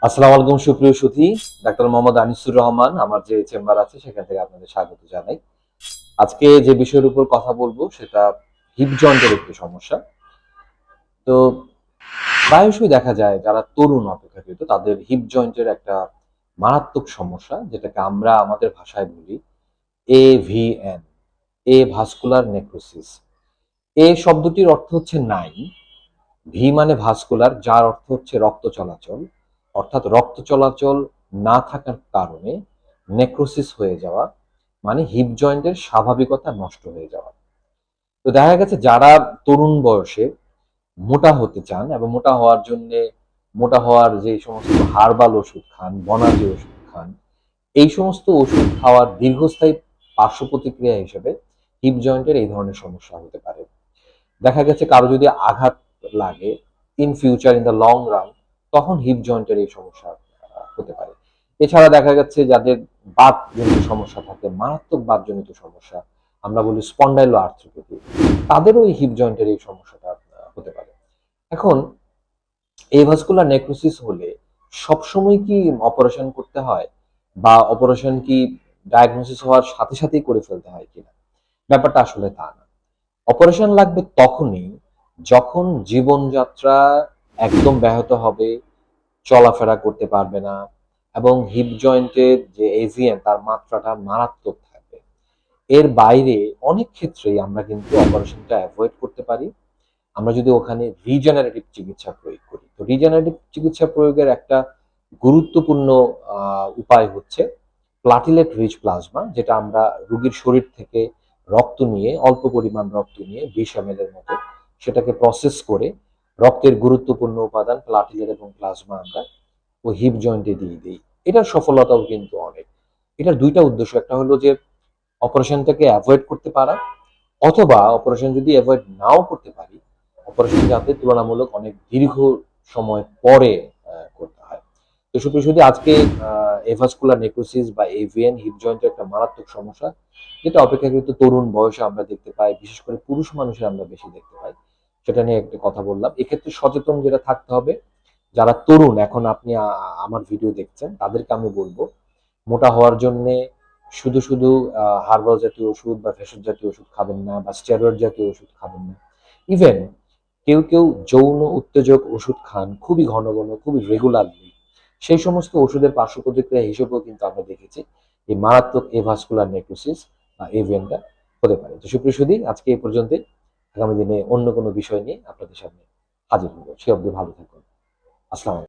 আসসালামু আলাইকুম সুপ্রিয় সুধী, ডাক্তার মোহাম্মদ আনিসুর রহমান আমার যে চেম্বার আছে সেখান থেকে আপনাদের স্বাগত জানাই। আজকে যে বিষয়ের উপর কথা বলবো সেটা হিপ জয়েন্টের একটি সমস্যা। তো প্রায়শই দেখা যায় যারা তরুণ অপেক্ষাকৃত তাদের হিপ জয়েন্টের একটা মারাত্মক সমস্যা, যেটাকে আমরা আমাদের ভাষায় বলি এভিএন, এ ভাস্কুলার নেক্রোসিস। এ শব্দটির অর্থ হচ্ছে নাই, ভি মানে ভাস্কুলার, যার অর্থ হচ্ছে রক্ত চলাচল, অর্থাৎ রক্ত চলাচল না থাকার কারণে নেক্রোসিস হয়ে যাওয়া, মানে হিপ জয়েন্টের স্বাভাবিকতা নষ্ট হয়ে যাওয়া। তো দেখা গেছে যারা তরুণ বয়সে মোটা হতে চান এবং মোটা হওয়ার জন্য মোটা হওয়ার যে সমস্ত হার্বাল ওষুধ খান, বনাজি ওষুধ খান, এই সমস্ত ওষুধ খাওয়ার দীর্ঘস্থায়ী পার্শ্ব প্রতিক্রিয়া হিসেবে হিপ জয়েন্টের এই ধরনের সমস্যা হতে পারে। দেখা গেছে কারো যদি আঘাত লাগে in future, in the long run, তখন হিপ জয়েন্টের এই সমস্যা হতে পারে। এছাড়া দেখা যাচ্ছে যাদের বাতজনিত সমস্যা থাকে, মারাত্মক বাতজনিত সমস্যা, আমরা বলি স্পন্ডাইলো আর্থ্রোপ্যাথি, তাদেরও এই হিপ জয়েন্টের এই সমস্যাটা হতে পারে। এখন এভাস্কুলার নেক্রোসিস হলে সবসময় কি অপারেশন করতে হয়, বা অপারেশন কি ডায়াগনোসিস হওয়ার সাথে সাথেই করে ফেলতে হয় কিনা? ব্যাপারটা আসলে তা না। অপারেশন লাগবে তখনই যখন জীবনযাত্রা একদম ব্যাহত হবে, চলাফেরা করতে পারবে না, এবং হিপ জয়েন্টের যে এভিএন তার মাত্রাটা মারাত্মক থাকবে। এর বাইরে অনেক ক্ষেত্রেই আমরা কিন্তু অপারেশনটা অ্যাভয়েড করতে পারি, আমরা যদি ওখানে রিজেনারেটিভ চিকিৎসা প্রয়োগ করি। তো রিজেনারেটিভ চিকিৎসা প্রয়োগের একটা গুরুত্বপূর্ণ উপায় হচ্ছে প্লাটিলেট রিচ প্লাজমা, যেটা আমরা রোগীর শরীর থেকে রক্ত নিয়ে, অল্প পরিমাণ রক্ত নিয়ে 20 ml এর মতো, সেটাকে প্রসেস করে রক্তের গুরুত্বপূর্ণ উপাদান প্লাটিলেট এবং প্লাজমা আমরা ওই হিপ জয়েন্টে দিয়ে দিই। এটার সফলতাও কিন্তু অনেক। এটার দুইটা উদ্দেশ্য, একটা হলো যে অপারেশনটাকে অ্যাভয়েড করতে পারা, অথবা অপারেশন যদি অ্যাভয়েড নাও করতে পারি, অপারেশন যাতে তুলনামূলক অনেক দীর্ঘ সময় পরে করতে হয়। তো সুপ্রিয়, আজকে এভাস্কুলার নেক্রোসিস বা এভিএন হিপ জয়েন্টের একটা মারাত্মক সমস্যা, যেটা অপেক্ষাকৃত তরুণ বয়সে আমরা দেখতে পাই, বিশেষ করে পুরুষ মানুষের আমরা বেশি দেখতে পাই, সেটা নিয়ে একটা কথা বললাম। এক্ষেত্রে সচেতন যেটা থাকতে হবে, যারা তরুণ এখন আপনি আমার ভিডিও দেখছেন তাদেরকে আমি বলবো, মোটা হওয়ার জন্য শুধু শুধু হার্বাল জাতীয় ওষুধ বা ভেষজ জাতীয় ওষুধ খাবেন না, বা স্টেরয়েড জাতীয় ওষুধ খাবেন না। ইভেন কেউ কেউ যৌন উত্তেজক ওষুধ খান খুবই ঘন ঘন, খুবই রেগুলারলি। সেই সমস্ত ওষুধের পার্শ্ব প্রতিক্রিয়া হিসেবেও কিন্তু আমরা দেখেছি এই মারাত্মক এভাস্কুলার নেক্রোসিস বা এভিএনটা হতে পারে। তো সুপ্রিয় সুধী, আজকে এই পর্যন্তই। আগামী দিনে অন্য কোনো বিষয় নিয়ে আপনাদের সামনে হাজির হবো। সে অবধি ভালো থাকুন। আসসালাম।